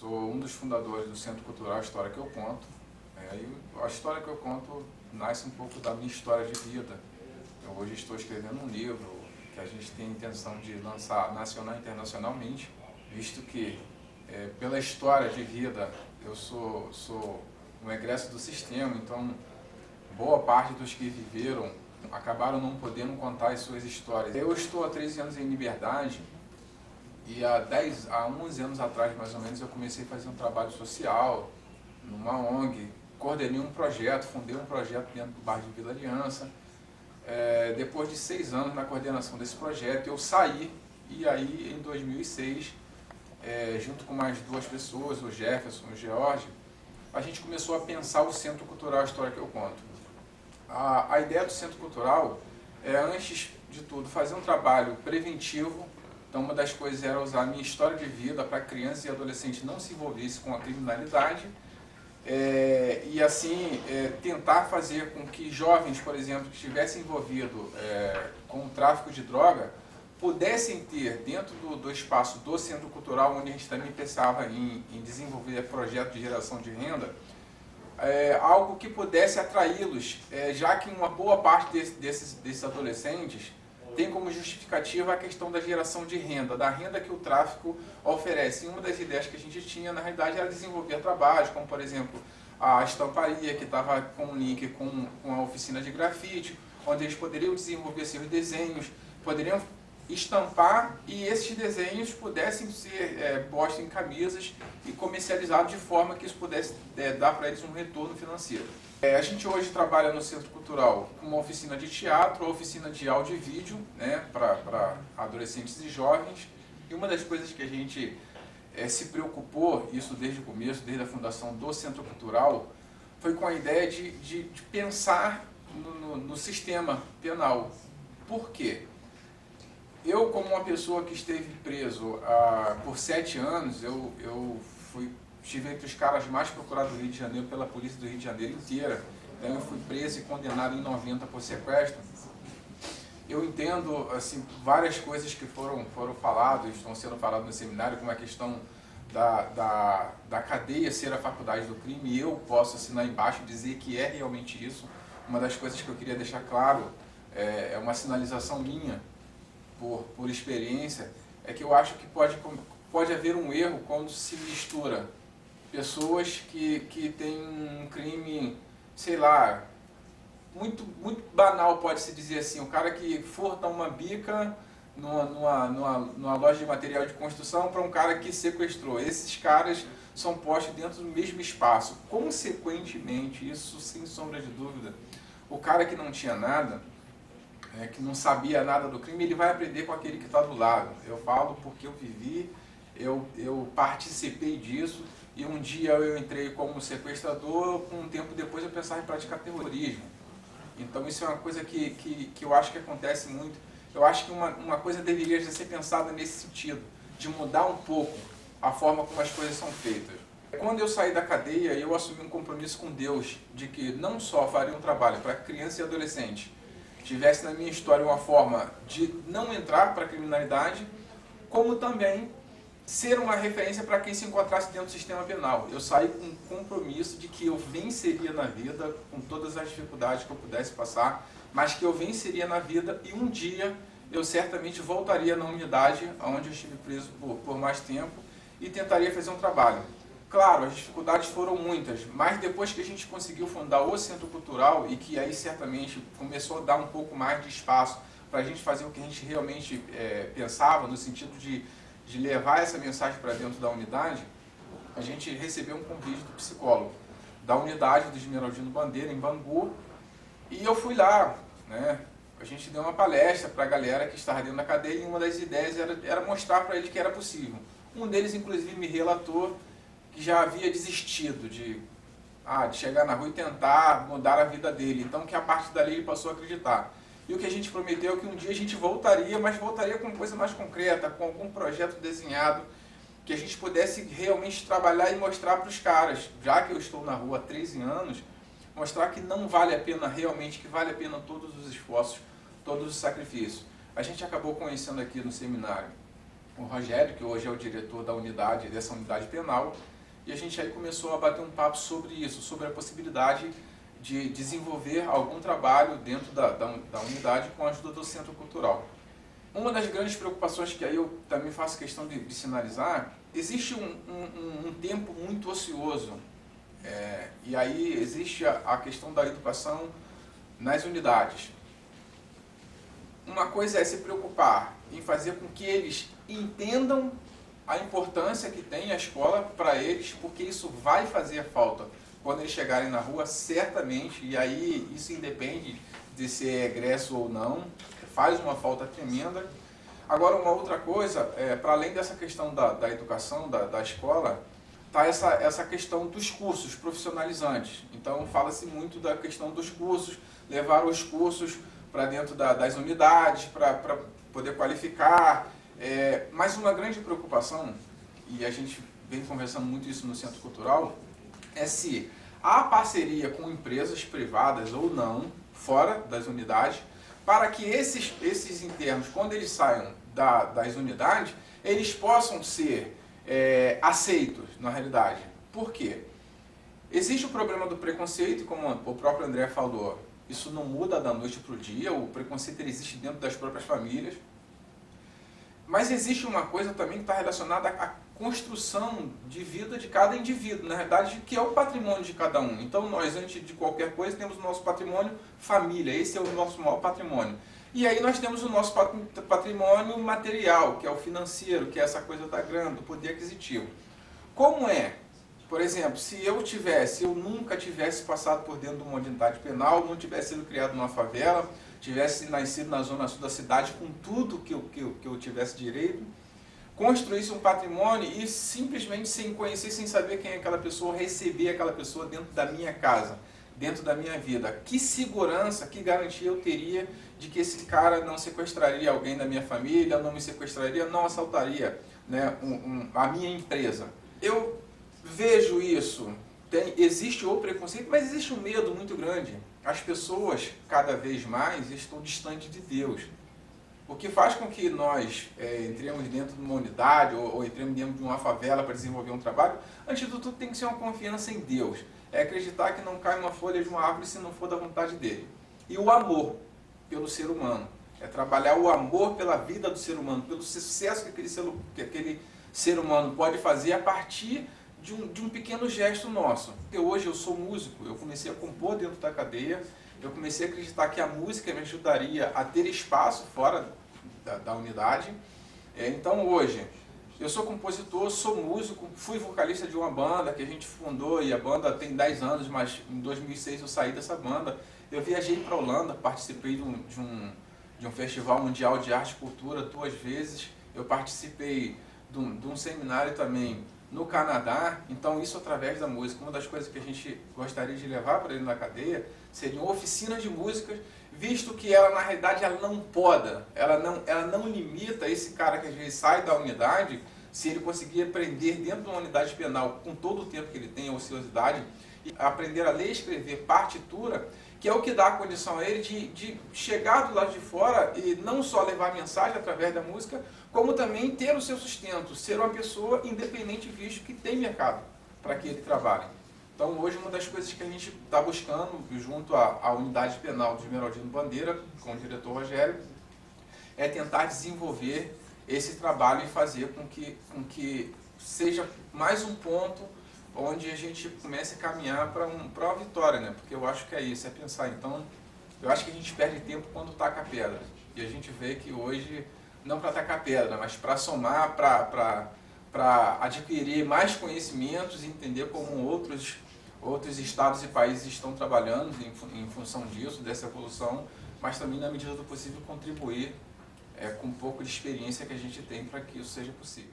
sou um dos fundadores do Centro Cultural História que eu Conto. A história que eu conto nasce um pouco da minha história de vida. Eu hoje estou escrevendo um livro que a gente tem a intenção de lançar nacional e internacionalmente, visto que, pela história de vida, eu sou um egresso do sistema, então boa parte dos que viveram acabaram não podendo contar as suas histórias. Eu estou há 13 anos em liberdade e há 11 anos atrás, mais ou menos, eu comecei a fazer um trabalho social numa ONG, coordenei um projeto, fundei um projeto dentro do bairro de Vila Aliança. Depois de 6 anos na coordenação desse projeto, eu saí e aí em 2006, junto com mais 2 pessoas, o Jefferson e o George, a gente começou a pensar o Centro Cultural História que eu Conto. A ideia do Centro Cultural é, antes de tudo, fazer um trabalho preventivo. Então, uma das coisas era usar a minha história de vida para crianças e adolescentes não se envolvessem com a criminalidade. E assim, tentar fazer com que jovens, por exemplo, que estivessem envolvidos com o tráfico de droga, pudessem ter, dentro do espaço do Centro Cultural, onde a gente também pensava em desenvolver projetos de geração de renda, algo que pudesse atraí-los, já que uma boa parte desses adolescentes tem como justificativa a questão da geração de renda, da renda que o tráfico oferece. E uma das ideias que a gente tinha, na realidade, era desenvolver trabalhos, como, por exemplo, a estamparia, que estava com um link com a oficina de grafite, onde eles poderiam desenvolver seus desenhos, poderiam estampar e esses desenhos pudessem ser postos em camisas e comercializados de forma que isso pudesse dar para eles um retorno financeiro. A gente hoje trabalha no Centro Cultural com uma oficina de teatro, oficina de áudio e vídeo, né, para adolescentes e jovens. E uma das coisas que a gente se preocupou, isso desde o começo, desde a fundação do Centro Cultural, foi com a ideia de pensar no sistema penal. Por quê? Eu, como uma pessoa que esteve preso por 7 anos, estive entre os caras mais procurados do Rio de Janeiro pela polícia do Rio de Janeiro inteira. Então eu fui preso e condenado em 90 por sequestro. Eu entendo assim, várias coisas que foram faladas, estão sendo faladas no seminário, como a questão da cadeia ser a faculdade do crime, e eu posso assinar embaixo e dizer que é realmente isso. Uma das coisas que eu queria deixar claro, é uma sinalização minha, por experiência, é que eu acho que pode haver um erro quando se mistura pessoas que têm um crime, sei lá, muito banal, pode-se dizer assim, o cara que furta uma bica numa loja de material de construção para um cara que sequestrou. Esses caras são postos dentro do mesmo espaço. Consequentemente, isso sem sombra de dúvida, o cara que não tinha nada, que não sabia nada do crime, ele vai aprender com aquele que está do lado. Eu falo porque eu vivi, eu participei disso, e um dia eu entrei como sequestrador, um tempo depois eu pensava em praticar terrorismo. Então isso é uma coisa que eu acho que acontece muito. Eu acho que uma coisa deveria já ser pensada nesse sentido, de mudar um pouco a forma como as coisas são feitas. Quando eu saí da cadeia, eu assumi um compromisso com Deus, de que não só faria um trabalho para criança e adolescente, tivesse na minha história uma forma de não entrar para a criminalidade, como também ser uma referência para quem se encontrasse dentro do sistema penal. Eu saí com um compromisso de que eu venceria na vida, com todas as dificuldades que eu pudesse passar, mas que eu venceria na vida e um dia eu certamente voltaria na unidade onde eu estive preso por mais tempo e tentaria fazer um trabalho. Claro, as dificuldades foram muitas, mas depois que a gente conseguiu fundar o Centro Cultural e que aí certamente começou a dar um pouco mais de espaço para a gente fazer o que a gente realmente pensava, no sentido de levar essa mensagem para dentro da unidade, a gente recebeu um convite do psicólogo da unidade do Esmeraldino Bandeira, em Bangu, e eu fui lá, né? A gente deu uma palestra para a galera que estava dentro da cadeia e uma das ideias era mostrar para eles que era possível. Um deles, inclusive, me relatou que já havia desistido de chegar na rua e tentar mudar a vida dele. Então, que a partir dali ele passou a acreditar. E o que a gente prometeu é que um dia a gente voltaria, mas voltaria com coisa mais concreta, com algum projeto desenhado, que a gente pudesse realmente trabalhar e mostrar para os caras, já que eu estou na rua há 13 anos, mostrar que não vale a pena realmente, que vale a pena todos os esforços, todos os sacrifícios. A gente acabou conhecendo aqui no seminário o Rogério, que hoje é o diretor dessa unidade penal, e a gente aí começou a bater um papo sobre isso, sobre a possibilidade de desenvolver algum trabalho dentro da unidade com a ajuda do Centro Cultural. Uma das grandes preocupações que aí eu também faço questão de sinalizar, existe um tempo muito ocioso, e aí existe a questão da educação nas unidades. Uma coisa é se preocupar em fazer com que eles entendam a importância que tem a escola para eles, porque isso vai fazer falta quando eles chegarem na rua, certamente, e aí isso independe de ser egresso ou não, faz uma falta tremenda. Agora, uma outra coisa, para além dessa questão da educação, da escola, está essa questão dos cursos profissionalizantes. Então, fala-se muito da questão dos cursos, levar os cursos para dentro das unidades, para poder qualificar. Mas uma grande preocupação, e a gente vem conversando muito isso no Centro Cultural, é se há parceria com empresas privadas ou não, fora das unidades, para que esses internos, quando eles saiam das unidades, eles possam ser aceitos, na realidade. Por quê? Existe o problema do preconceito, como o próprio André falou, isso não muda da noite para o dia, o preconceito ele existe dentro das próprias famílias. Mas existe uma coisa também que está relacionada à construção de vida de cada indivíduo, na verdade, que é o patrimônio de cada um. Então nós, antes de qualquer coisa, temos o nosso patrimônio família, esse é o nosso maior patrimônio. E aí nós temos o nosso patrimônio material, que é o financeiro, que é essa coisa da grana, do poder aquisitivo. Como é? Por exemplo, se eu nunca tivesse passado por dentro de uma unidade penal, não tivesse sido criado numa favela, tivesse nascido na zona sul da cidade com tudo que eu tivesse direito, construísse um patrimônio e simplesmente sem conhecer, sem saber quem é aquela pessoa, receber aquela pessoa dentro da minha casa, dentro da minha vida. Que segurança, que garantia eu teria de que esse cara não sequestraria alguém da minha família, não me sequestraria, não assaltaria, né, a minha empresa. Eu vejo isso, existe o preconceito, mas existe um medo muito grande. As pessoas, cada vez mais, estão distantes de Deus. O que faz com que nós entremos dentro de uma unidade ou entremos dentro de uma favela para desenvolver um trabalho, antes de tudo tem que ser uma confiança em Deus. É acreditar que não cai uma folha de uma árvore se não for da vontade dele. E o amor pelo ser humano. É trabalhar o amor pela vida do ser humano, pelo sucesso que aquele ser humano pode fazer a partir de um pequeno gesto nosso. Porque hoje eu sou músico, eu comecei a compor dentro da cadeia, eu comecei a acreditar que a música me ajudaria a ter espaço fora da unidade. Então hoje, eu sou compositor, sou músico, fui vocalista de uma banda que a gente fundou, e a banda tem 10 anos, mas em 2006 eu saí dessa banda. Eu viajei para a Holanda, participei de um festival mundial de arte e cultura 2 vezes, eu participei de um seminário também no Canadá. Então isso através da música. Uma das coisas que a gente gostaria de levar para ele na cadeia seriam oficinas de músicas, visto que ela na realidade ela não poda, ela não limita esse cara que às vezes sai da unidade, se ele conseguir aprender dentro de uma unidade penal com todo o tempo que ele tem, a ociosidade, e aprender a ler e escrever partitura, que é o que dá a condição a ele de chegar do lado de fora e não só levar mensagem através da música, como também ter o seu sustento, ser uma pessoa independente, visto que tem mercado para que ele trabalhe. Então hoje uma das coisas que a gente está buscando, junto à unidade penal de Esmeraldino Bandeira, com o diretor Rogério, é tentar desenvolver esse trabalho e fazer com que seja mais um ponto onde a gente comece a caminhar para uma vitória, né? Porque eu acho que é isso, é pensar. Então, eu acho que a gente perde tempo quando taca a pedra. E a gente vê que hoje, não para tacar pedra, mas para somar, para adquirir mais conhecimentos e entender como outros estados e países estão trabalhando em função disso, dessa evolução, mas também, na medida do possível, contribuir com um pouco de experiência que a gente tem para que isso seja possível.